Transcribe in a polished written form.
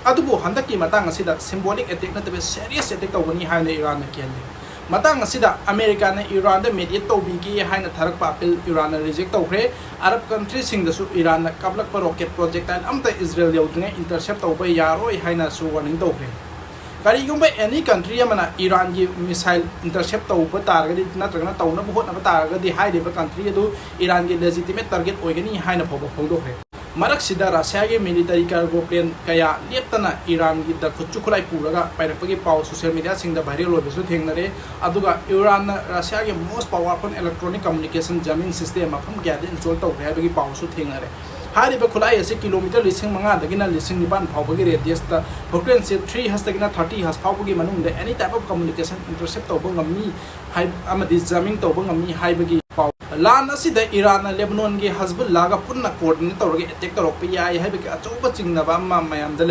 अदुबो हंदकी मतंग असिदा सिंबॉलिक अटैक नतबे सीरियस अटैक तौबनी हायने ईरान केले मतंग असिदा अमेरिका ने ईरान दे मीडिएट तौबीगी हायने थरक अपील ईरान रिजेक्ट तौखरे अरब कंट्री सिंगदसु ईरान कबलक रॉकेट प्रोजेक्टाइल अमता इजराइल यौद्रिंगे इंटरसेप्ट तौबे यारोय हायनासु वार्निंग तौखरे करीगुंबा एनी कंट्री अमना ईरान की मिसाइल इंटरसेप्ट तौब तारगदी नत्रगना तौनब होतनब तारगदी हाइरिबा कंट्री अदु ईरान की लेजिटिमेट टारगेट ओइगनी हाइना फोंदोखरे मरक सिदा रशिया के मिलिटरी कार्गो प्लेन कया लेप्तना ईरान की खुच्चु खुलाई पुरगा पाइरकपगी पाव सोशल मीडिया सिंगदा वायरल होबसु थेंगनरे अदुगा ईरान रशिया के most powerful electronic communication jamming system मफम क्या इंस्टॉल तौखरे हाइबगी पावसु थेंगनरे हारिबा खुलाई असे किलोमीटर लिसिंग मंगा दगिना लिसिंग निबान फावबगी रेडियस ता फ्रीक्वेंसी 3 हस दगिना 30 हस फावबगी मनुंग दे any type of communication intercept तौब ngami हाइ अमदि जमिंग तौब ngami हाइबगी पाव लान असिदा ईरान लेबनान के हजबुल्लाह गा पुन्ना कोऑर्डिनेट तौरगे अटैक तौरप याय हाइबगी अचौबा चिंगनबा मयाम द